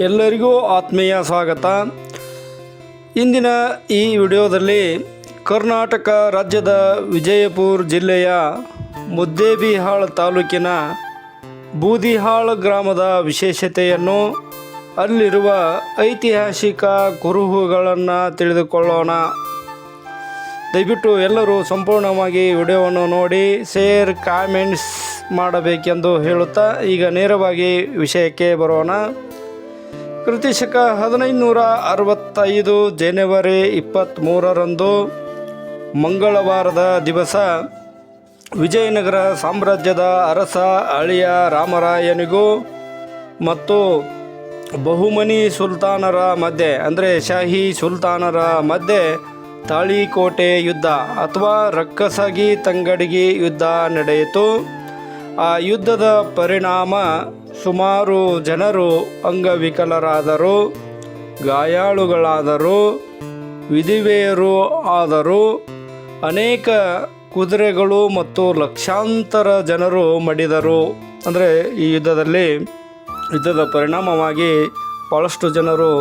ಎಲ್ಲರಿಗೂ ಆತ್ಮೀಯ ಸ್ವಾಗತ. ಇಂದಿನ ಈ ವಿಡಿಯೋದಲ್ಲಿ ಕರ್ನಾಟಕ ರಾಜ್ಯದ ವಿಜಯಪುರ ಜಿಲ್ಲೆಯ ಮುದ್ದೇಬಿಹಾಳ ತಾಲೂಕಿನ ಬೂದಿಹಾಳ ಗ್ರಾಮದ ವಿಶೇಷತೆಯನ್ನು, ಅಲ್ಲಿರುವ ಐತಿಹಾಸಿಕ ಕುರುಹುಗಳನ್ನು ತಿಳಿದುಕೊಳ್ಳೋಣ. ದಯವಿಟ್ಟು ಎಲ್ಲರೂ ಸಂಪೂರ್ಣವಾಗಿ ವಿಡಿಯೋವನ್ನು ನೋಡಿ ಶೇರ್ ಕಾಮೆಂಟ್ಸ್ ಮಾಡಬೇಕೆಂದು ಹೇಳುತ್ತಾ ಈಗ ನೇರವಾಗಿ ವಿಷಯಕ್ಕೆ ಬರೋಣ. ಕ್ರಿಸ್ತಶಕ 1565 ಜನವರಿ 23ರಂದು ಮಂಗಳವಾರದ ದಿವಸ ವಿಜಯನಗರ ಸಾಮ್ರಾಜ್ಯದ ಅರಸ ಅಳಿಯ ರಾಮರಾಯನಿಗೂ ಮತ್ತು ಬಹುಮನಿ ಸುಲ್ತಾನರ ಮಧ್ಯೆ ಅಂದರೆ ಶಾಹಿ ಸುಲ್ತಾನರ ಮಧ್ಯೆ ತಾಳಿಕೋಟೆ ಯುದ್ಧ ಅಥವಾ ರಕ್ಕಸಗಿ ತಂಗಡಗಿ ಯುದ್ಧ ನಡೆಯಿತು. ಆ ಯುದ್ಧದ ಪರಿಣಾಮ ಸುಮಾರು ಜನರು ಅಂಗವಿಕಲರಾದರು, ಗಾಯಾಳುಗಳಾದರು, ವಿಧವೆಯರು ಆದರು. ಅನೇಕ ಕುದುರೆಗಳು ಮತ್ತು ಲಕ್ಷಾಂತರ ಜನರು ಮಡಿದರು. ಅಂದರೆ ಈ ಯುದ್ಧದ ಪರಿಣಾಮವಾಗಿ ಭಾಳಷ್ಟು ಜನರು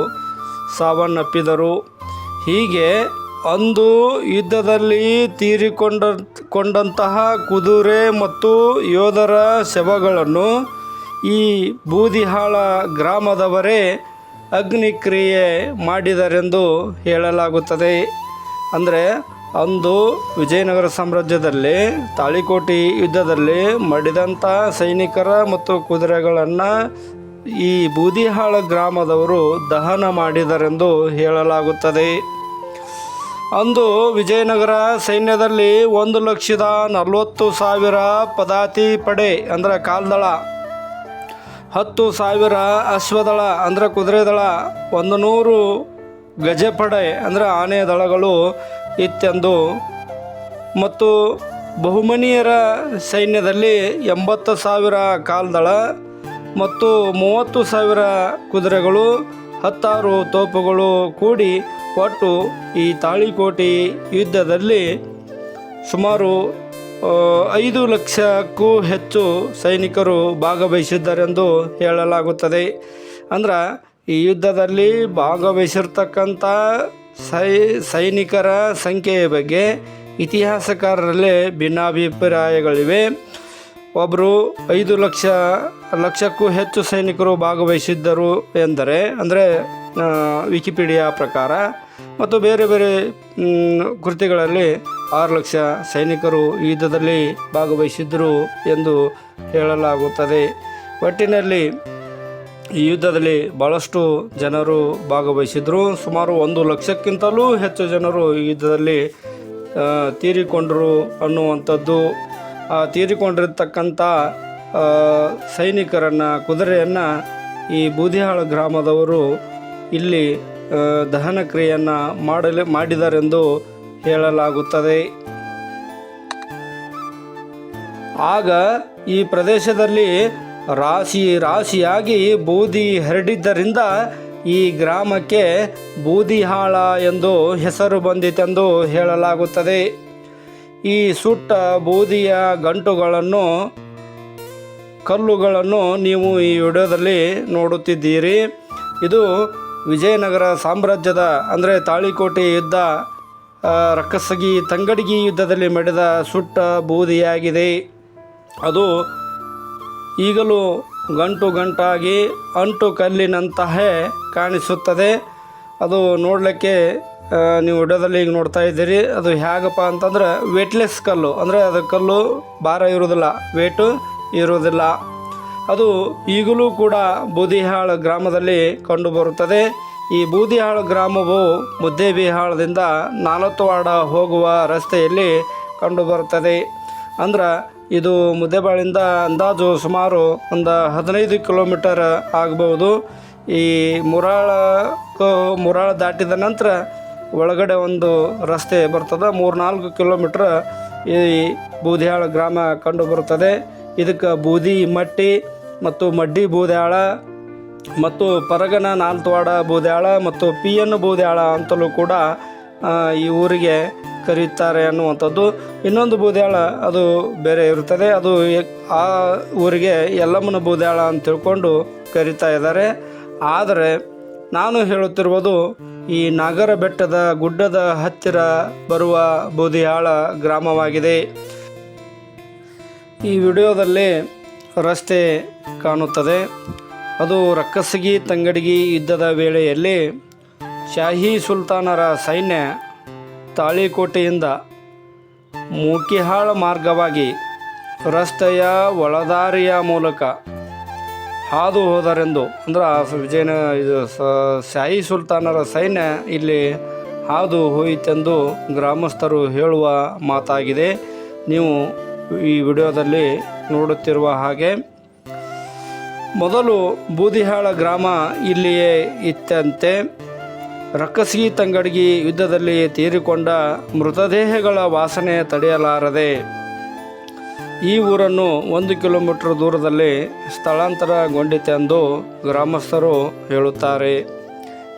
ಸಾವನ್ನಪ್ಪಿದರು. ಹೀಗೆ ಅಂದು ಯುದ್ಧದಲ್ಲಿ ತೀರಿಕೊಂಡಂತಹ ಕುದುರೆ ಮತ್ತು ಯೋಧರ ಶವಗಳನ್ನು ಈ ಬೂದಿಹಾಳ ಗ್ರಾಮದವರೇ ಅಗ್ನಿಕ್ರಿಯೆ ಮಾಡಿದರೆಂದು ಹೇಳಲಾಗುತ್ತದೆ. ಅಂದರೆ ಅಂದು ವಿಜಯನಗರ ಸಾಮ್ರಾಜ್ಯದಲ್ಲಿ ತಾಳಿಕೋಟೆ ಯುದ್ಧದಲ್ಲಿ ಮಡಿದಂಥ ಸೈನಿಕರ ಮತ್ತು ಕುದುರೆಗಳನ್ನು ಈ ಬೂದಿಹಾಳ ಗ್ರಾಮದವರು ದಹನ ಮಾಡಿದರೆಂದು ಹೇಳಲಾಗುತ್ತದೆ. ಅಂದು ವಿಜಯನಗರ ಸೈನ್ಯದಲ್ಲಿ 1,40,000 ಪದಾತಿ ಪಡೆ ಅಂದರೆ ಕಾಲ್ದಳ, 10,000 ಅಶ್ವದಳ ಅಂದರೆ ಕುದುರೆ ದಳ, 100 ಗಜಪಡೆ ಅಂದರೆ ಆನೆ ದಳಗಳು ಇತ್ತೆಂದು, ಮತ್ತು ಬಹುಮನಿಯರ ಸೈನ್ಯದಲ್ಲಿ 80,000 ಕಾಲ್ದಳ ಮತ್ತು 30,000 ಕುದುರೆಗಳು, 16 ತೋಪುಗಳು ಕೂಡಿ ಒಟ್ಟು ಈ ತಾಳಿಕೋಟೆ ಯುದ್ಧದಲ್ಲಿ ಸುಮಾರು 5 ಲಕ್ಷಕ್ಕೂ ಹೆಚ್ಚು ಸೈನಿಕರು ಭಾಗವಹಿಸಿದ್ದರೆಂದು ಹೇಳಲಾಗುತ್ತದೆ. ಅಂದ್ರೆ ಈ ಯುದ್ಧದಲ್ಲಿ ಭಾಗವಹಿಸಿರ್ತಕ್ಕಂಥ ಸೈನಿಕರ ಸಂಖ್ಯೆಯ ಬಗ್ಗೆ ಇತಿಹಾಸಕಾರರಲ್ಲಿ ಭಿನ್ನಾಭಿಪ್ರಾಯಗಳಿವೆ. ಒಬ್ಬರು 5 ಲಕ್ಷಕ್ಕೂ ಹೆಚ್ಚು ಸೈನಿಕರು ಭಾಗವಹಿಸಿದ್ದರು ಅಂದರೆ ವಿಕಿಪೀಡಿಯಾ ಪ್ರಕಾರ, ಮತ್ತು ಬೇರೆ ಬೇರೆ ಕೃತಿಗಳಲ್ಲಿ 6 ಲಕ್ಷ ಸೈನಿಕರು ಯುದ್ಧದಲ್ಲಿ ಭಾಗವಹಿಸಿದ್ದರು ಎಂದು ಹೇಳಲಾಗುತ್ತದೆ. ಒಟ್ಟಿನಲ್ಲಿ ಈ ಯುದ್ಧದಲ್ಲಿ ಭಾಳಷ್ಟು ಜನರು ಭಾಗವಹಿಸಿದರು. ಸುಮಾರು 1 ಲಕ್ಷಕ್ಕಿಂತಲೂ ಹೆಚ್ಚು ಜನರು ಈ ಯುದ್ಧದಲ್ಲಿ ತೀರಿಕೊಂಡರು ಅನ್ನುವಂಥದ್ದು. ತೀರಿಕೊಂಡಿರ್ತಕ್ಕಂಥ ಸೈನಿಕರನ್ನು, ಕುದುರೆಯನ್ನು ಈ ಬೂದಿಹಾಳ ಗ್ರಾಮದವರು ಇಲ್ಲಿ ದಹನ ಕ್ರಿಯೆಯನ್ನು ಮಾಡಿದರೆಂದು ಹೇಳಲಾಗುತ್ತದೆ. ಆಗ ಈ ಪ್ರದೇಶದಲ್ಲಿ ರಾಶಿಯಾಗಿ ಬೂದಿ ಹರಡಿದ್ದರಿಂದ ಈ ಗ್ರಾಮಕ್ಕೆ ಬೂದಿಹಾಳ ಎಂದು ಹೆಸರು ಬಂದಿತೆಂದು ಹೇಳಲಾಗುತ್ತದೆ. ಈ ಸುಟ್ಟ ಬೂದಿಯ ಕಲ್ಲುಗಳನ್ನು ನೀವು ಈ ವಿಡಿಯೋದಲ್ಲಿ ನೋಡುತ್ತಿದ್ದೀರಿ. ಇದು ವಿಜಯನಗರ ಸಾಮ್ರಾಜ್ಯದ ಅಂದರೆ ತಾಳಿಕೋಟೆ ಯುದ್ಧ, ರಕ್ಕಸಗಿ ತಂಗಡಗಿ ಯುದ್ಧದಲ್ಲಿ ಮಡಿದ ಸುಟ್ಟ ಬೂದಿಯಾಗಿದೆ. ಅದು ಈಗಲೂ ಗಂಟಾಗಿ ಅಂಟು ಕಲ್ಲಿನಂತಹ ಕಾಣಿಸುತ್ತದೆ. ಅದು ನೋಡಲಿಕ್ಕೆ ನೀವು ವಿಡಿಯೋದಲ್ಲಿ ಈಗ ನೋಡ್ತಾ ಇದ್ದೀರಿ. ಅದು ಹೇಗಪ್ಪ ಅಂತಂದ್ರೆ ವೇಟ್ಲೆಸ್ ಕಲ್ಲು, ಅಂದರೆ ಅದು ಕಲ್ಲು ಭಾರ ಇರುವುದಿಲ್ಲ, ವೇಟು ಇರುವುದಿಲ್ಲ. ಅದು ಈಗಲೂ ಕೂಡ ಬೂದಿಹಾಳ ಗ್ರಾಮದಲ್ಲಿ ಕಂಡುಬರುತ್ತದೆ. ಈ ಬೂದಿಹಾಳ ಗ್ರಾಮವು ಮುದ್ದೇಬಿಹಾಳದಿಂದ ನಾಲತ್ವಾಡ ಹೋಗುವ ರಸ್ತೆಯಲ್ಲಿ ಕಂಡುಬರುತ್ತದೆ. ಅಂದ್ರೆ ಇದು ಮುದ್ದೇಬಿಹಾಳಿಂದ ಅಂದಾಜು ಸುಮಾರು ಒಂದು 15 ಕಿಲೋಮೀಟರ್ ಆಗಬಹುದು. ಈ ಮುರಾಳ ದಾಟಿದ ನಂತರ ಒಳಗಡೆ ಒಂದು ರಸ್ತೆ ಬರ್ತದೆ, 3-4 ಕಿಲೋಮೀಟ್ರ್ ಈ ಬೂದಿಹಾಳ ಗ್ರಾಮ ಕಂಡುಬರುತ್ತದೆ. ಇದಕ್ಕೆ ಬೂದಿ ಮಟ್ಟಿ ಮತ್ತು ಮಡ್ಡಿ ಬೂದಿಹಾಳ ಮತ್ತು ಪರಗನ ನಾಲ್ತವಾಡ ಬೂದಿಹಾಳ ಮತ್ತು ಪಿಎನ್ ಬೂದಿಹಾಳ ಅಂತಲೂ ಕೂಡ ಈ ಊರಿಗೆ ಕರೆಯುತ್ತಾರೆ ಅನ್ನುವಂಥದ್ದು. ಇನ್ನೊಂದು ಬೂದಿಹಾಳ ಅದು ಬೇರೆ ಇರುತ್ತದೆ. ಅದು ಆ ಊರಿಗೆ ಯಲ್ಲಮ್ಮನ ಬೂದಿಹಾಳ ಅಂತ ತಿಳ್ಕೊಂಡು ಕರೀತಾ ಇದ್ದಾರೆ. ಆದರೆ ನಾನು ಹೇಳುತ್ತಿರುವುದು ಈ ನಾಗರ ಬೆಟ್ಟದ ಗುಡ್ಡದ ಹತ್ತಿರ ಬರುವ ಬೂದಿಹಾಳ ಗ್ರಾಮವಾಗಿದೆ. ಈ ವಿಡಿಯೋದಲ್ಲಿ ರಸ್ತೆ ಕಾಣುತ್ತದೆ. ಅದು ರಕ್ಕಸಗಿ ತಂಗಡಗಿ ಯುದ್ಧದ ವೇಳೆಯಲ್ಲಿ ಶಾಹಿ ಸುಲ್ತಾನರ ಸೈನ್ಯ ತಾಳಿಕೋಟೆಯಿಂದ ಮೂಕಿಹಾಳ ಮಾರ್ಗವಾಗಿ ರಸ್ತೆಯ ಒಳದಾರಿಯ ಮೂಲಕ ಹಾದು ಹೋದರೆಂದು, ಅಂದ್ರೆ ಶಾಹಿ ಸುಲ್ತಾನರ ಸೈನ್ಯ ಇಲ್ಲಿ ಹಾದು ಹೋಯಿತೆಂದು ಗ್ರಾಮಸ್ಥರು ಹೇಳುವ ಮಾತಾಗಿದೆ. ನೀವು ಈ ವಿಡಿಯೋದಲ್ಲಿ ನೋಡುತ್ತಿರುವ ಹಾಗೆ ಮೊದಲು ಬೂದಿಹಾಳ ಗ್ರಾಮ ಇಲ್ಲಿಯೇ ಇತ್ತಂತೆ. ರಕ್ಕಸಗಿ ತಂಗಡಗಿ ಯುದ್ಧದಲ್ಲಿ ತೀರಿಕೊಂಡ ಮೃತದೇಹಗಳ ವಾಸನೆ ತಡೆಯಲಾರದೆ ಈ ಊರನ್ನು 1 ಕಿಲೋಮೀಟರ್ ದೂರದಲ್ಲಿ ಸ್ಥಳಾಂತರಗೊಂಡಿತೆಂದು ಗ್ರಾಮಸ್ಥರು ಹೇಳುತ್ತಾರೆ.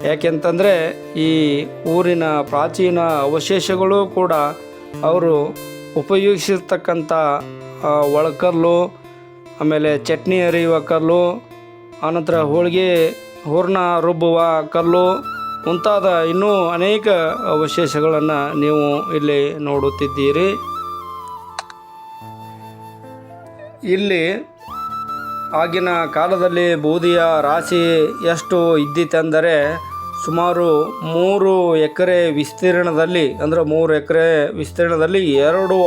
ಯಾಕೆಂತಂದರೆ ಈ ಊರಿನ ಪ್ರಾಚೀನ ಅವಶೇಷಗಳು ಕೂಡ ಅವರು ಉಪಯೋಗಿಸಿರ್ತಕ್ಕಂಥ ಒಳಕಲ್ಲು, ಆಮೇಲೆ ಚಟ್ನಿ ಅರಿಯುವ ಕಲ್ಲು, ಆನಂತರ ಹೋಳಿಗೆ ಹೂರ್ಣ ರುಬ್ಬುವ ಕಲ್ಲು ಮುಂತಾದ ಇನ್ನೂ ಅನೇಕ ಅವಶೇಷಗಳನ್ನು ನೀವು ಇಲ್ಲಿ ನೋಡುತ್ತಿದ್ದೀರಿ. ಇಲ್ಲಿ ಆಗಿನ ಕಾಲದಲ್ಲಿ ಬೂದಿಯ ರಾಶಿ ಎಷ್ಟು ಇದ್ದಿತೆಂದರೆ ಸುಮಾರು 3 ಎಕರೆ ವಿಸ್ತೀರ್ಣದಲ್ಲಿ, ಅಂದರೆ 3 ಎಕರೆ ವಿಸ್ತೀರ್ಣದಲ್ಲಿ 2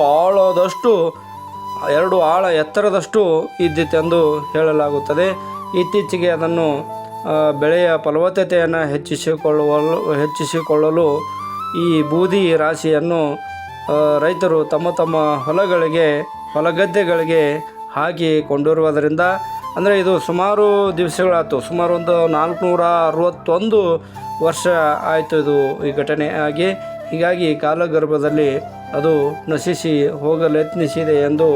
ಆಳ ಎತ್ತರದಷ್ಟು ಇದ್ದಿತೆಂದು ಹೇಳಲಾಗುತ್ತದೆ. ಇತ್ತೀಚೆಗೆ ಅದನ್ನು ಬೆಳೆಯ ಫಲವತ್ತತೆಯನ್ನು ಹೆಚ್ಚಿಸಿಕೊಳ್ಳಲು ಈ ಬೂದಿ ರಾಶಿಯನ್ನು ರೈತರು ತಮ್ಮ ಹೊಲಗದ್ದೆಗಳಿಗೆ ಹಾಕಿಕೊಂಡಿರುವುದರಿಂದ, ಅಂದರೆ ಇದು ಸುಮಾರು ದಿವಸಗಳಾಯಿತು, ಸುಮಾರು ಒಂದು 461 ವರ್ಷ ಆಯಿತು ಇದು ಈ ಘಟನೆ ಆಗಿ. ಹೀಗಾಗಿ ಕಾಲಗರ್ಭದಲ್ಲಿ ಅದು ನಶಿಸಿ ಹೋಗಲೆತ್ನಿಸಿದೆ ಎಂದು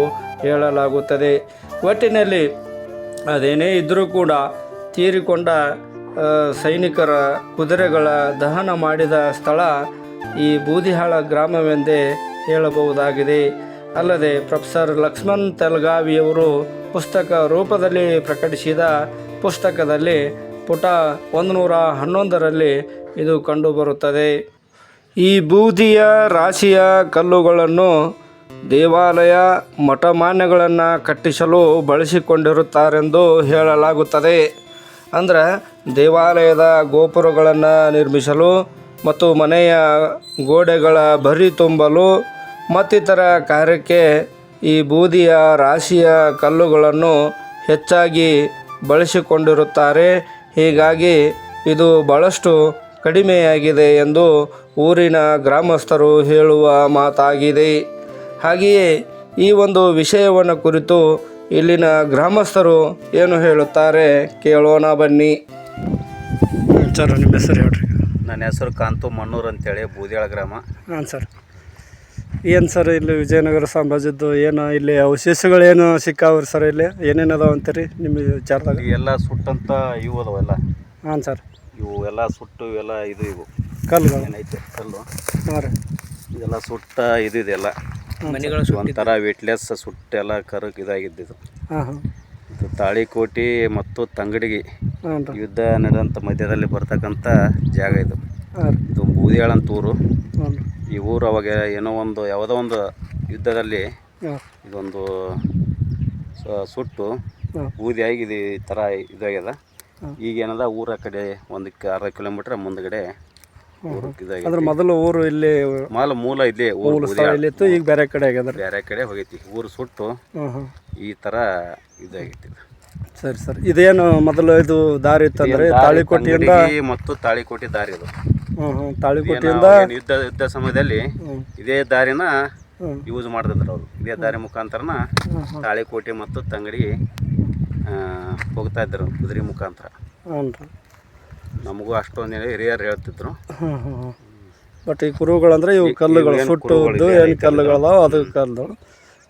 ಹೇಳಲಾಗುತ್ತದೆ. ಒಟ್ಟಿನಲ್ಲಿ ಅದೇನೇ ಇದ್ದರೂ ಕೂಡ ತೀರಿಕೊಂಡ ಸೈನಿಕರ ಕುದುರೆಗಳ ದಹನ ಮಾಡಿದ ಸ್ಥಳ ಈ ಬೂದಿಹಾಳ ಗ್ರಾಮವೆಂದೇ ಹೇಳಬಹುದಾಗಿದೆ. ಅಲ್ಲದೆ ಪ್ರೊಫೆಸರ್ ಲಕ್ಷ್ಮಣ್ ತೆಲಗಾವಿಯವರು ಪುಸ್ತಕ ರೂಪದಲ್ಲಿ ಪ್ರಕಟಿಸಿದ ಪುಸ್ತಕದಲ್ಲಿ ಪುಟ 111ರಲ್ಲಿ ಇದು ಕಂಡುಬರುತ್ತದೆ. ಈ ಬೂದಿಯ ರಾಶಿಯ ಕಲ್ಲುಗಳನ್ನು ದೇವಾಲಯ ಮಠಮಾನ್ಯಗಳನ್ನು ಕಟ್ಟಿಸಲು ಬಳಸಿಕೊಂಡಿರುತ್ತಾರೆಂದು ಹೇಳಲಾಗುತ್ತದೆ. ಅಂದರೆ ದೇವಾಲಯದ ಗೋಪುರಗಳನ್ನು ನಿರ್ಮಿಸಲು ಮತ್ತು ಮನೆಯ ಗೋಡೆಗಳ ಬರಿ ತುಂಬಲು ಮತ್ತಿತರ ಕಾರ್ಯಕ್ಕೆ ಈ ಬೂದಿಯ ರಾಶಿಯ ಕಲ್ಲುಗಳನ್ನು ಹೆಚ್ಚಾಗಿ ಬಳಸಿಕೊಂಡಿರುತ್ತಾರೆ. ಹೀಗಾಗಿ ಇದು ಬಹಳಷ್ಟು ಕಡಿಮೆಯಾಗಿದೆ ಎಂದು ಊರಿನ ಗ್ರಾಮಸ್ಥರು ಹೇಳುವ ಮಾತಾಗಿದೆ. ಹಾಗೆಯೇ ಈ ಒಂದು ವಿಷಯವನ್ನು ಕುರಿತು ಇಲ್ಲಿನ ಗ್ರಾಮಸ್ಥರು ಏನು ಹೇಳುತ್ತಾರೆ ಕೇಳೋಣ ಬನ್ನಿ. ಸರ್, ನಿಮ್ಮ ಹೆಸರು ಹೇಳ್ರಿ. ನನ್ನ ಹೆಸರು ಕಾಂತು ಮಣ್ಣೂರು ಅಂತೇಳಿ, ಬೂದಿಹಾಳ ಗ್ರಾಮ. ಹಾಂ ಸರ್, ಏನು ಸರ್ ಇಲ್ಲಿ ವಿಜಯನಗರ ಸಾಮ್ರಾಜ್ಯದ್ದು ಏನು ಇಲ್ಲಿ ಅವಶೇಷಗಳೇನು ಸಿಕ್ಕಾವ್ರಿ ಸರ್? ಇಲ್ಲಿ ಏನೇನು ಅದಾವ ಅಂತೀರಿ ನಿಮ್ಮ ವಿಚಾರದಾಗ? ಎಲ್ಲ ಸುಟ್ಟಂತ ಇವು ಅದಾವೆಲ್ಲ. ಹಾಂ ಸರ್, ಇವು ಎಲ್ಲ ಸುಟ್ಟು ಇವೆಲ್ಲ ಇವು ಕಲ್ಲುಗಳು ಏನೈತೆ ಕಲ್ಲು. ಹಾಂ ರೀ, ಇದೆಲ್ಲ ಸುಟ್ಟ ಇದೆಲ್ಲ ಮನೆಗಳು ಒಂಥರ ವೇಟ್ಲೆಸ್ ಸುಟ್ಟೆಲ್ಲ ಕರಕ್ ಇದಾಗಿದ್ದು. ಹಾಂ ಹಾಂ, ಇದು ತಾಳಿಕೋಟೆ ಮತ್ತು ತಂಗಡಿಗೆ ಹಾಂ ರೀ, ಯುದ್ಧ ನಡೆದಂಥ ಮಧ್ಯದಲ್ಲಿ ಬರ್ತಕ್ಕಂಥ ಜಾಗ ಇದು. ಹಾಂ ರೀ, ಇದು ಬೂದಿಹಾಳ ಅಂತ ಊರು. ಹಾಂ ರೀ, ಈ ಊರು ಅವಾಗ ಯಾವುದೋ ಒಂದು ಯುದ್ಧದಲ್ಲಿ ಹಾಂ ಇದೊಂದು ಸುಟ್ಟು ಹಾಂ ಬೂದಿಯಾಗಿ ಈ ಥರ ಇದಾಗ್ಯದ. ಹಾಂ. ಈಗೇನದ ಊರ ಕಡೆ 1 ಕಿಲೋಮೀಟ್ರ್ ಮುಂದ್ಗಡೆ ಊರು ಇದಾಗಿದೆ. ಅಂದ್ರೆ ಮೊದಲು ಊರು ಇಲ್ಲಿ ಮೂಲ ಇಲ್ಲಿ ಊರು ಇತ್ತು, ಈಗ ಬೇರೆ ಕಡೆ ಆಗ್ಯದ. ಬೇರೆ ಕಡೆ ಹೋಗೈತಿ. ಊರು ಸುಟ್ಟು ಹಾಂ ಹಾಂ, ಈ ಥರ ಇದಾಗೈತಿ. ಸರಿ ಸರ್, ಇದೇನು ಮೊದಲು ಇದು ದಾರಿ ಇತ್ತಂದ್ರೆ ತಾಳಿಕೋಟೆಯಿಂದ ಮತ್ತು ತಾಳಿಕೋಟೆ ದಾರಿ ಇದು. ಹಾಂ ಹಾಂ, ತಾಳಿಕೋಟೆಯಿಂದ ಯುದ್ಧ ಸಮಯದಲ್ಲಿ ಇದೇ ದಾರಿನ ಹ್ಞೂ ಯೂಸ್ ಮಾಡ್ತಿದ್ರು ಅವರು. ಇದೇ ದಾರಿ ಮುಖಾಂತರನ ತಾಳಿಕೋಟೆ ಮತ್ತು ತಂಗಡಿ ಹೋಗ್ತಾ ಇದ್ರು ಕುದುರೆ ಮುಖಾಂತರ. ಹಾಂ ರೀ, ನಮಗೂ ಅಷ್ಟೊಂದು ಹಿರಿಯರು ಹೇಳ್ತಿದ್ರು. ಹಾಂ ಹಾಂ ಹಾಂ. ಬಟ್ ಈ ಕುರುಗಳಂದ್ರೆ ಇವು ಕಲ್ಲುಗಳು ಸುಟ್ಟುದ್ದು ಏನು ಕಲ್ಲುಗಳದಾವ ಅದು ಕಲ್ಲು,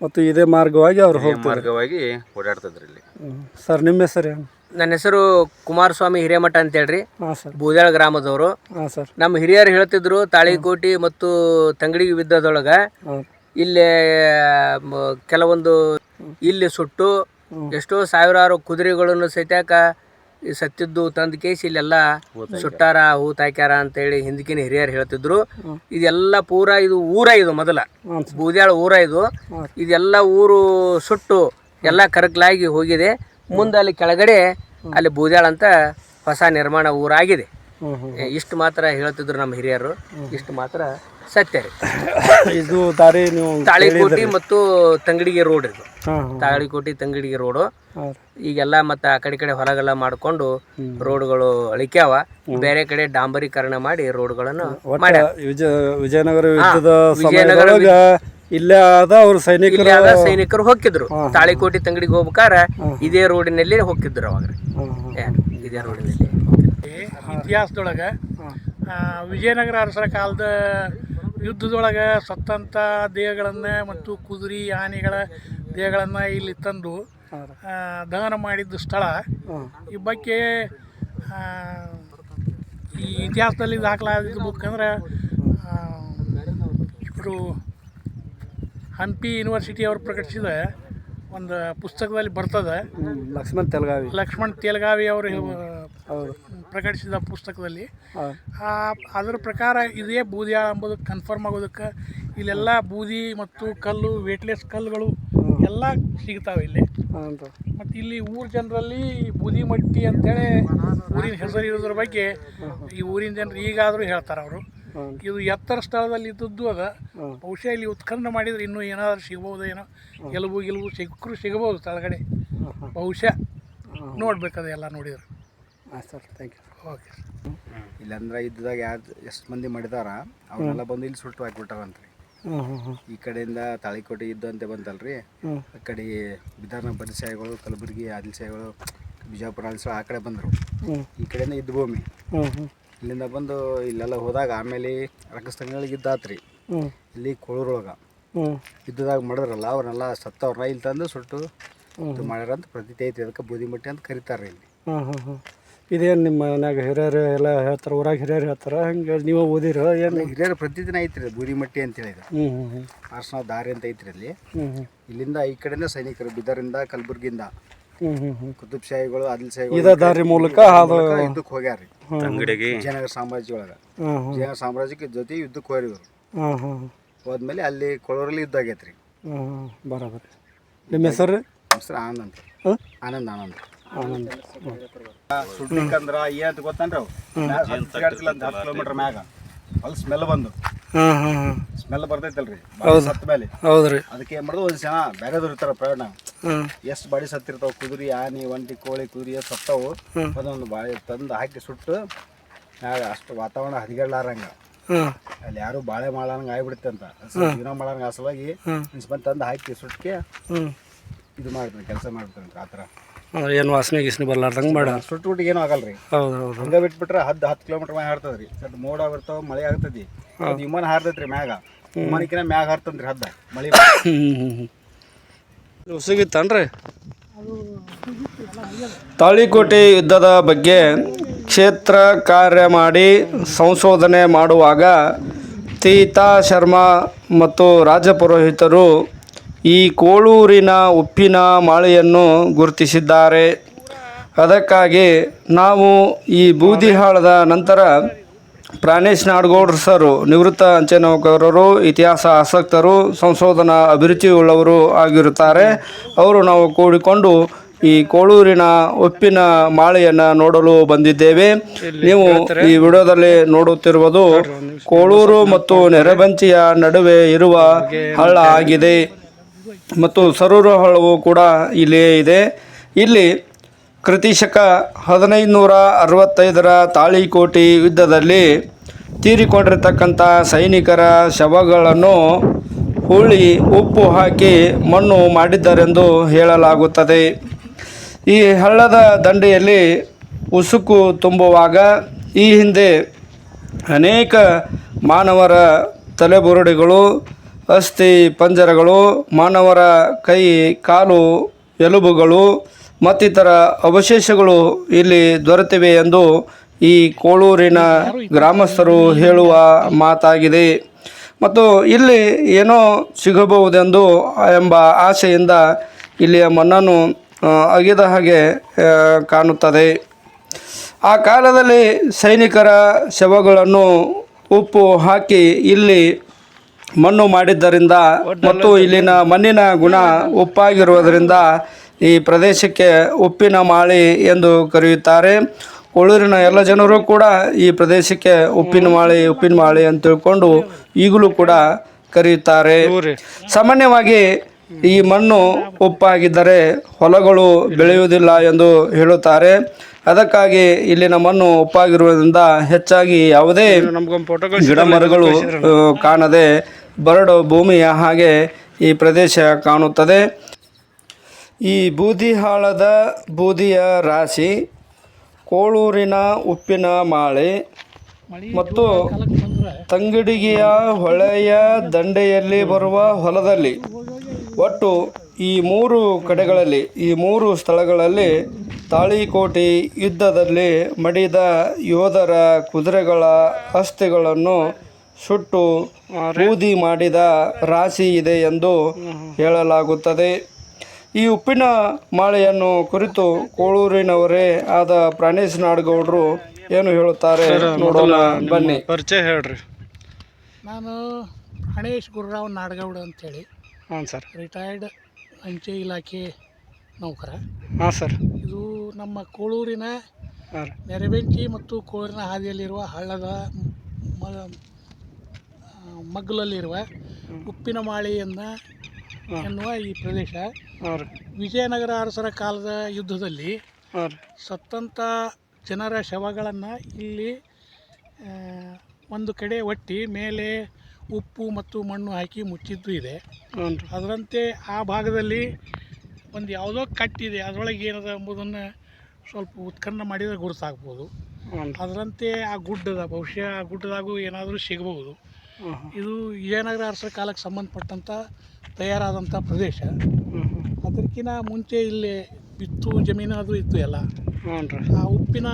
ಮತ್ತು ಇದೇ ಮಾರ್ಗವಾಗಿ ಅವ್ರು ಮಾರ್ಗವಾಗಿ ಓಡಾಡ್ತಿದ್ರು ಇಲ್ಲಿ. ಸರ್, ನಿಮ್ಮ ಹೆಸರು ಏನು? ನನ್ನ ಹೆಸರು ಕುಮಾರಸ್ವಾಮಿ ಹಿರೇಮಠ ಅಂತೇಳ್ರಿ. ಹಾಂ ಸರ್, ಬೂದಿಹಾಳ ಗ್ರಾಮದವರು. ಹಾಂ ಸರ್, ನಮ್ಮ ಹಿರಿಯರು ಹೇಳ್ತಿದ್ರು ತಾಳಿಕೋಟೆ ಮತ್ತು ತಂಗಡಿಗೆ ಯುದ್ಧದೊಳಗೆ ಹಾಂ ಇಲ್ಲೇ ಕೆಲವೊಂದು ಇಲ್ಲಿ ಸುಟ್ಟು ಎಷ್ಟೋ ಸಾವಿರಾರು ಕುದುರೆಗಳನ್ನು ಸಹಿತಾಕ ಈ ಸತ್ತಿದ್ದು ತಂದ ಕೇಸ್ ಇಲ್ಲೆಲ್ಲ ಸುಟ್ಟಾರ ಹೂತ್ ಹಾಕ್ಯಾರ ಅಂತೇಳಿ ಹಿಂದಕಿನ ಹಿರಿಯರು ಹೇಳ್ತಿದ್ರು. ಇದೆಲ್ಲ ಪೂರಾ ಇದು ಊರ ಇದು ಮೊದಲ ಬೂದ್ಯಾಳ ಊರ ಇದು. ಇದೆಲ್ಲ ಊರು ಸುಟ್ಟು ಎಲ್ಲ ಕರಕಲಾಗಿ ಹೋಗಿದೆ. ಮುಂದೆ ಅಲ್ಲಿ ಕೆಳಗಡೆ ಅಲ್ಲಿ ಬೂದ್ಯಾಳ ಅಂತ ಹೊಸ ನಿರ್ಮಾಣ ಊರಾಗಿದೆ. ಇಷ್ಟು ಮಾತ್ರ ಹೇಳ್ತಿದ್ರು ನಮ್ಮ ಹಿರಿಯರು. ಇಷ್ಟು ಮಾತ್ರ ಸತ್ಯ ರೀ. ಇದು ದಾರಿ ನೀವು ತಾಳಿಕೋಟಿ ಮತ್ತು ತಂಗಡಿಗೆ ರೋಡ್ ಇದು. ತಾಳಿಕೋಟಿ ತಂಗಡಿಗೆ ರೋಡು. ಈಗೆಲ್ಲ ಮತ್ತೆ ಆ ಕಡೆ ಹೊಲಗೆಲ್ಲ ಮಾಡ್ಕೊಂಡು ರೋಡ್ಗಳು ಅಳಿಕ್ಯಾವ. ಬೇರೆ ಕಡೆ ಡಾಂಬರೀಕರಣ ಮಾಡಿ ರೋಡ್ಗಳನ್ನು ಮಾಡ್ಯಾರ. ವಿಜಯನಗರ ಯುದ್ಧದ ಸಮಯದೊಳಗ ಇಲ್ಲೇ ಆದ ಅವ್ರ ಸೈನಿಕರು ಹೋಗಿದ್ರು. ತಾಳಿಕೋಟಿ ತಂಗಡಿಗೆ ಹೋಗ್ಬೇಕಾರ ಇದೇ ರೋಡಿನಲ್ಲಿ ಹೋಗಿದ್ರು ಅವಾಗ. ಇದೇ ರೋಡಿನಲ್ಲಿ ಇತಿಹಾಸದೊಳಗೆ ವಿಜಯನಗರ ಅರಸರ ಕಾಲದ ಯುದ್ಧದೊಳಗೆ ಸತ್ತಂಥ ದೇಹಗಳನ್ನು ಮತ್ತು ಕುದುರೆ ಆನೆಗಳ ದೇಹಗಳನ್ನು ಇಲ್ಲಿ ತಂದು ದಹನ ಮಾಡಿದ್ದ ಸ್ಥಳ. ಈ ಬಗ್ಗೆ ಈ ಇತಿಹಾಸದಲ್ಲಿ ದಾಖಲಾಗಿದ್ದ ಬುಕ್ ಅಂದ್ರೆ ಇವರು ಹಂಪಿ ಯೂನಿವರ್ಸಿಟಿ ಅವರು ಪ್ರಕಟಿಸಿದ ಒಂದು ಪುಸ್ತಕದಲ್ಲಿ ಬರ್ತದೆ. ಲಕ್ಷ್ಮಣ್ ತೇಲಗಾವಿ ಅವರು ಪ್ರಕಟಿಸಿದ ಪುಸ್ತಕದಲ್ಲಿ ಅದರ ಪ್ರಕಾರ ಇದೇ ಬೂದ್ಯಾಳ ಎಂಬುದು ಕನ್ಫರ್ಮ್ ಆಗೋದಕ್ಕೆ ಇಲ್ಲೆಲ್ಲ ಬೂದಿ ಮತ್ತು ಕಲ್ಲು ವೇಟ್ಲೆಸ್ ಕಲ್ಲುಗಳು ಎಲ್ಲ ಸಿಗ್ತಾವೆ ಇಲ್ಲಿ. ಮತ್ತು ಇಲ್ಲಿ ಊರ ಜನರಲ್ಲಿ ಬೂದಿ ಮಟ್ಟಿ ಅಂತೇಳಿ ಊರಿನ ಹೆಸರು ಇರೋದ್ರ ಬಗ್ಗೆ ಈ ಊರಿನ ಜನರು ಈಗಾದರೂ ಹೇಳ್ತಾರೆ. ಅವರು ಇದು ಎತ್ತರ ಸ್ಥಳದಲ್ಲಿ ಇದ್ದದ್ದು ಅದ. ಬಹುಶಃ ಇಲ್ಲಿ ಉತ್ಖನನ ಮಾಡಿದ್ರೆ ಇನ್ನೂ ಏನಾದರೂ ಸಿಗ್ಬೋದು, ಏನೋ ಎಲುಬು ಸಿಗಬಹುದು ಸ್ಥಳಗಡೆ. ಬಹುಶಃ ನೋಡ್ಬೇಕದ ಎಲ್ಲ ನೋಡಿದ್ರೆ. Sir thank you. ಓಕೆ. ಇಲ್ಲಂದ್ರೆ ಇದ್ದಾಗ ಎಷ್ಟು ಮಂದಿ ಮಾಡಿದಾರ ಅವರೆಲ್ಲ ಬಂದು ಇಲ್ಲಿ ಸುಟ್ಟು ಹಾಕಿಬಿಟ್ಟಾರಂತ್ರಿ. ಈ ಕಡೆಯಿಂದ ತಾಳಿಕೋಟೆ ಯುದ್ಧ ಅಂತ ಬಂತಲ್ರಿ, ಆ ಕಡೆ ಬಿದಾರ್ನ ಬರಿಸಾಯಿಗಳು, ಕಲಬುರಗಿ ಆದಿಲ್ಸಾಯಿಗಳು, ಬಿಜಾಪುರ ಆದಿಲ್ಸಾಯಿ ಆ ಕಡೆ ಬಂದರು. ಈ ಕಡೆಯಿಂದ ಯುದ್ಧ ಭೂಮಿ. ಇಲ್ಲಿಂದ ಬಂದು ಇಲ್ಲೆಲ್ಲ ಹೋದಾಗ ಆಮೇಲೆ ರಂಗಸ್ಥಳಗಳಿಗೆ ಯುದ್ಧ ಇಲ್ಲಿ ಕೋಳೂರೊಳಗೆ ಯುದ್ಧದಾಗ ಮಾಡಿದ್ರಲ್ಲ ಅವ್ರನ್ನೆಲ್ಲ ಸತ್ತವ್ರನ್ನ ಇಲ್ಲಿ ತಂದು ಸುಟ್ಟು ಇದು ಮಾಡ್ಯಾರ ಅಂತ ಪ್ರತೀತಿ ಐತಿ. ಅದಕ್ಕೆ ಬೂದಿಮಟ್ಟಿ ಅಂತ ಕರೀತಾರೆ ಇಲ್ಲಿ. ಇದೇನು ನಿಮ್ಮ ಮನ್ಯಾಗ ಹಿರಿಯರು ಎಲ್ಲ ಹೇಳ್ತಾರೆ, ಊರಾಗ ಹಿರಿಯರು ಹೇಳ್ತಾರೆ, ಹಂಗೆ ನೀವು ಓದಿರೋ ಏನು? ಹಿರಿಯರ ಪ್ರತಿದಿನ ಐತ್ರಿ ಬೂದಿಮಟ್ಟಿ ಅಂತ ಹೇಳಿದ್ರು. ಅರ್ಶನ ದಾರಿ ಅಂತ ಐತ್ರಿ ಅಲ್ಲಿ. ಇಲ್ಲಿಂದ ಈ ಕಡೆಯಿಂದ ಸೈನಿಕರು ಬಿದರಿಂದ ಕಲಬುರ್ಗಿಯಿಂದ ಕುತುಬ್ ಶಾಹಿಗಳು ಆದಿಲ್ಸಾಹಿಗಳು ದಾರಿ ಮೂಲಕ ಯುದ್ಧಕ್ಕೆ ಹೋಗ್ಯಾರ ವಿಜಯನಗರ ಸಾಮ್ರಾಜ್ಯ ಒಳಗೆ. ವಿಜಯನಗರ ಸಾಮ್ರಾಜ್ಯಕ್ಕೆ ಜೊತೆ ಯುದ್ಧಕ್ಕೆ ಹೋಗ್ರಿ ಇವರು. ಹೋದ್ಮೇಲೆ ಅಲ್ಲಿ ಕೊಳೂರಲ್ಲಿ ಯುದ್ಧ ಆಗೈತ್ರಿ. ಬರೋಬರಿ. ನಿಮ್ಮ ಹೆಸರು? ಹೆಸರು ಆನಂದ್ ಅಂತ. ಆನಂದ್ ಸುಡ್ಲಿಕ್ಕಂದ್ರ ಏನಂತ ಗೊತ್ತನ್ರಿ, 10 ಕಿಲೋಮೀಟರ್ ಮ್ಯಾಗ ಅಲ್ಲಿ ಸ್ಮೆಲ್ ಬಂದು ಸ್ಮೆಲ್ ಬರ್ತೈತಲ್ರಿ ಸತ್ತ ಮೇಲೆ. ಹೌದ್ರಿ. ಅದಕ್ಕೆ ಏನ್ ಮಾಡೋದು, ಒಂದ್ ಜನ ಬೇರೆದವ್ರು ಇರ್ತಾರ ಪ್ರಯಾಣ, ಎಷ್ಟು ಬಾಡಿ ಸತ್ತಿರ್ತಾವ, ಕುದುರೆ ಆನೆ ಒಂಟಿ ಕೋಳಿ ಕುದುರೆ ಸತ್ತವು, ಅದೊಂದು ಬಾಳಿ ತಂದು ಹಾಕಿ ಸುಟ್ಟು ಮ್ಯಾಗ ಅಷ್ಟು ವಾತಾವರಣ ಹದಿಗೆಡ್ಲಾರಂಗ ಅಲ್ಲಿ ಯಾರು ಬಾಳೆ ಮಾಡಂಗ ಆಗ್ಬಿಡುತ್ತೆ ಅಂತ ಜೀವನ ಮಾಡಂಗ ಆ ಸಲುವಾಗಿ ಬಂದು ತಂದು ಹಾಕಿ ಸುಟ್ಟಕ್ಕೆ ಇದು ಮಾಡ್ತಾರೆ, ಕೆಲಸ ಮಾಡ್ತಾರೆ. ಆ ಥರ ಏನು ವಾಸನೆ ಗೀಸನೆ ಬರ್ಲಾರ್ದಂಗೆ ಮಾಡ ಸುಟ್ಟುಬಿಟ್ಟಿಗೆ ಏನೂ ಆಗಲ್ರಿ. ಹಂಗೆ ಬಿಟ್ಬಿಟ್ರೆ 10 ಕಿಲೋಮೀಟರ್ ಮ್ಯಾಗ ಹಾರ್ತದ್ರಿ. ಸ್ವಲ್ಪ ಮೋಡ ಬರ್ತಾವ, ಮಳೆ ಆಗ್ತೈತಿ, ವಿಮಾನ ಹಾರ್ತೈತ್ರಿ ಮ್ಯಾಗ. ವಿಮಾನಕ್ಕಿಂತ ಮ್ಯಾಗ ಹಾರ್ತನ್ರಿ ಹದ್ದ ಮಳೆ. ಉಸಿಗಿತ್ತನ್ರಿ. ತಾಳಿಕೋಟೆ ಯುದ್ಧದ ಬಗ್ಗೆ ಕ್ಷೇತ್ರ ಕಾರ್ಯ ಮಾಡಿ ಸಂಶೋಧನೆ ಮಾಡುವಾಗ ತೀತಾ ಶರ್ಮಾ ಮತ್ತು ರಾಜಪುರೋಹಿತರು ಈ ಕೋಳೂರಿನ ಉಪ್ಪಿನ ಮಾಳೆಯನ್ನು ಗುರುತಿಸಿದ್ದಾರೆ. ಅದಕ್ಕಾಗಿ ನಾವು ಈ ಬೂದಿಹಾಳದ ನಂತರ ಪ್ರಾಣೇಶ್ ನಾಡಗೌಡ್ರು ಸರು ನಿವೃತ್ತ ಅಂಚೆ ನೌಕರರು, ಇತಿಹಾಸ ಆಸಕ್ತರು, ಸಂಶೋಧನಾ ಅಭಿರುಚಿಯುಳ್ಳವರು ಆಗಿರುತ್ತಾರೆ. ಅವರು ನಾವು ಕೂಡಿಕೊಂಡು ಈ ಕೋಳೂರಿನ ಉಪ್ಪಿನ ಮಾಳೆಯನ್ನು ನೋಡಲು ಬಂದಿದ್ದೇವೆ. ನೀವು ಈ ವಿಡಿಯೋದಲ್ಲಿ ನೋಡುತ್ತಿರುವುದು ಕೋಳೂರು ಮತ್ತು ನೆರಬಂಚಿಯ ನಡುವೆ ಇರುವ ಹಳ್ಳ ಆಗಿದೆ ಮತ್ತು ಸರೂರು ಹಳ್ಳವು ಕೂಡ ಇಲ್ಲಿಯೇ ಇದೆ. ಇಲ್ಲಿ ಕ್ರಿಸ್ತಶಕ 1565ರ ತಾಳಿಕೋಟೆ ಯುದ್ಧದಲ್ಲಿ ತೀರಿಕೊಂಡಿರ್ತಕ್ಕಂಥ ಸೈನಿಕರ ಶವಗಳನ್ನು ಹೂಳಿ ಉಪ್ಪು ಹಾಕಿ ಮಣ್ಣು ಮಾಡಿದ್ದರೆಂದು ಹೇಳಲಾಗುತ್ತದೆ. ಈ ಹಳ್ಳದ ದಂಡೆಯಲ್ಲಿ ಉಸುಕು ತುಂಬುವಾಗ ಈ ಹಿಂದೆ ಅನೇಕ ಮಾನವರ ತಲೆಬುರುಡೆಗಳು, ಅಸ್ಥಿ ಪಂಜರಗಳು, ಮಾನವರ ಕೈ ಕಾಲು ಎಲುಬುಗಳು ಮತ್ತಿತರ ಅವಶೇಷಗಳು ಇಲ್ಲಿ ದೊರೆತಿವೆ ಎಂದು ಈ ಕೋಳೂರಿನ ಗ್ರಾಮಸ್ಥರು ಹೇಳುವ ಮಾತಾಗಿದೆ. ಮತ್ತು ಇಲ್ಲಿ ಏನೋ ಸಿಗಬಹುದೆಂದು ಎಂಬ ಆಸೆಯಿಂದ ಇಲ್ಲಿಯ ಮಣ್ಣನ್ನು ಅಗೆದ ಹಾಗೆ ಕಾಣುತ್ತದೆ. ಆ ಕಾಲದಲ್ಲಿ ಸೈನಿಕರ ಶವಗಳನ್ನು ಉಪ್ಪು ಹಾಕಿ ಇಲ್ಲಿ ಮಣ್ಣು ಮಾಡಿದ್ದರಿಂದ ಮತ್ತು ಇಲ್ಲಿನ ಮಣ್ಣಿನ ಗುಣ ಉಪ್ಪಾಗಿರುವುದರಿಂದ ಈ ಪ್ರದೇಶಕ್ಕೆ ಉಪ್ಪಿನ ಮಾಳಿ ಎಂದು ಕರೆಯುತ್ತಾರೆ. ಕೋಳೂರಿನ ಎಲ್ಲ ಜನರು ಕೂಡ ಈ ಪ್ರದೇಶಕ್ಕೆ ಉಪ್ಪಿನ ಮಾಳಿ ಅಂತ ತಿಳ್ಕೊಂಡು ಈಗಲೂ ಕೂಡ ಕರೆಯುತ್ತಾರೆ. ಸಾಮಾನ್ಯವಾಗಿ ಈ ಮಣ್ಣು ಉಪ್ಪಾಗಿದ್ದರೆ ಹೊಲಗಳು ಬೆಳೆಯುವುದಿಲ್ಲ ಎಂದು ಹೇಳುತ್ತಾರೆ. ಅದಕ್ಕಾಗಿ ಇಲ್ಲಿನ ಮಣ್ಣು ಉಪ್ಪಾಗಿರುವುದರಿಂದ ಹೆಚ್ಚಾಗಿ ಯಾವುದೇ ಗಿಡ ಮರಗಳು ಕಾಣದೆ ಬರಡು ಭೂಮಿಯ ಹಾಗೆ ಈ ಪ್ರದೇಶ ಕಾಣುತ್ತದೆ. ಈ ಬೂದಿಹಾಳದ ಬೂದಿಯ ರಾಶಿ, ಕೋಳೂರಿನ ಉಪ್ಪಿನ ಮಾಳೆ ಮತ್ತು ತಂಗಡಿಗೆಯ ಹೊಳೆಯ ದಂಡೆಯಲ್ಲಿ ಬರುವ ಹೊಲದಲ್ಲಿ ಒಟ್ಟು ಈ 3 ಕಡೆಗಳಲ್ಲಿ ಈ 3 ಸ್ಥಳಗಳಲ್ಲಿ ತಾಳಿಕೋಟೆ ಯುದ್ಧದಲ್ಲಿ ಮಡಿದ ಯೋಧರ ಕುದುರೆಗಳ ಅಸ್ಥಿಗಳನ್ನು ಸುಟ್ಟು ಬೂದಿ ಮಾಡಿದ ರಾಶಿ ಇದೆ ಎಂದು ಹೇಳಲಾಗುತ್ತದೆ. ಈ ಉಪ್ಪಿನ ಮಾಳೆಯನ್ನು ಕುರಿತು ಕೋಳೂರಿನವರೇ ಆದ ಪ್ರಾಣೇಶ್ ನಾಡಗೌಡರು ಏನು ಹೇಳುತ್ತಾರೆ ನೋಡೋಣ ಬನ್ನಿ. ಪರಿಚಯ ಹೇಳ್ರಿ. ನಾನು ಪ್ರಾಣೇಶ್ ಗುರುರಾವ್ ನಾಡಗೌಡ ಅಂತೇಳಿ. ಹಾಂ ಸರ್. ರಿಟೈರ್ಡ್ ಅಂಚೆ ಇಲಾಖೆ ನೌಕರ. ಹಾಂ ಸರ್. ಇದು ನಮ್ಮ ಕೋಳೂರಿನ ನೆರವೆಂಚಿ ಮತ್ತು ಕೋಳೂರಿನ ಹಾದಿಯಲ್ಲಿರುವ ಹಳ್ಳದ ಮಗ್ಗಲಲ್ಲಿರುವ ಉಪ್ಪಿನ ಮಾಳಿ ಎನ್ನುವ ಈ ಪ್ರದೇಶ ವಿಜಯನಗರ ಅರಸರ ಕಾಲದ ಯುದ್ಧದಲ್ಲಿ ಸತ್ತಂಥ ಜನರ ಶವಗಳನ್ನು ಇಲ್ಲಿ ಒಂದು ಕಡೆ ಒಟ್ಟಿ ಮೇಲೆ ಉಪ್ಪು ಮತ್ತು ಮಣ್ಣು ಹಾಕಿ ಮುಚ್ಚಿದ್ದು ಇದೆ. ಅದರಂತೆ ಆ ಭಾಗದಲ್ಲಿ ಒಂದು ಯಾವುದೋ ಕಟ್ಟಿದೆ, ಅದರೊಳಗೆ ಏನದ ಎಂಬುದನ್ನು ಸ್ವಲ್ಪ ಉತ್ಖನನ ಮಾಡಿದರೆ ಗುರುತಾಗ್ಬೋದು. ಅದರಂತೆ ಆ ಗುಡ್ಡದ ಬಹುಶಃ ಆ ಗುಡ್ಡದಾಗೂ ಏನಾದರೂ ಸಿಗಬಹುದು. ಇದು ವಿಜಯನಗರ ಅರಸರ ಕಾಲಕ್ಕೆ ಸಂಬಂಧಪಟ್ಟಂಥ ತಯಾರಾದಂಥ ಪ್ರದೇಶ. ಅದಕ್ಕಿಂತ ಮುಂಚೆ ಇಲ್ಲಿ ಬಿತ್ತು ಜಮೀನು ಅದು ಇತ್ತು ಎಲ್ಲ. ಆ ಉಪ್ಪಿನ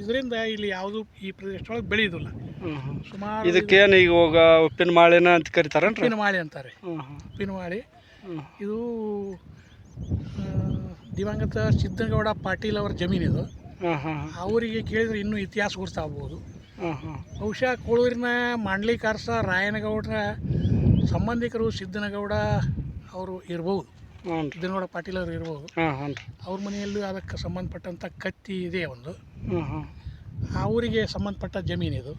ಇದರಿಂದ ಇಲ್ಲಿ ಯಾವುದು ಈ ಪ್ರದೇಶದೊಳಗೆ ಬೆಳೆಯೋದಿಲ್ಲ. ಸುಮಾರು ಇದಕ್ಕೇನು ಈಗ ಹೋಗ ಉಪ್ಪಿನ ಮಾಳಿನ ಅಂತ ಕರೀತಾರೆ. ಉಪ್ಪಿನ ಮಾಳಿ ಅಂತಾರೆ. ಉಪ್ಪಿನ ಮಾಳಿ ಇದು ದಿವಂಗತ ಸಿದ್ದನಗೌಡ ಪಾಟೀಲ್ ಅವರ ಜಮೀನಿದು. ಅವರಿಗೆ ಕೇಳಿದರೆ ಇನ್ನೂ ಇತಿಹಾಸ ಗುರ್ತಾಗ್ಬೋದು. ಬಹುಶಃ ಕೋಳೂರಿನ ಮಾಂಡ್ಲಿಕ ಅರಸ ರಾಯನಗೌಡರ ಸಂಬಂಧಿಕರು ಸಿದ್ದನಗೌಡ ಅವರು ಇರ್ಬೋದು. ಸಿದ್ದನಗೌಡ ಪಾಟೀಲ್ ಅವರು ಇರ್ಬೋದು. ಅವ್ರ ಮನೆಯಲ್ಲೂ ಅದಕ್ಕೆ ಸಂಬಂಧಪಟ್ಟಂಥ ಕತ್ತಿ ಇದೆ ಒಂದು. ಅವರಿಗೆ ಸಂಬಂಧಪಟ್ಟ ಜಮೀನಿದು.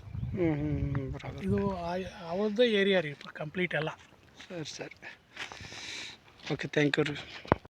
ಇದು ಅವ್ರದ್ದೇ ಏರಿಯಾ ರೀ ಕಂಪ್ಲೀಟ್ ಎಲ್ಲ. ಸರಿ. ಓಕೆ, ಥ್ಯಾಂಕ್ ಯು ರೀ.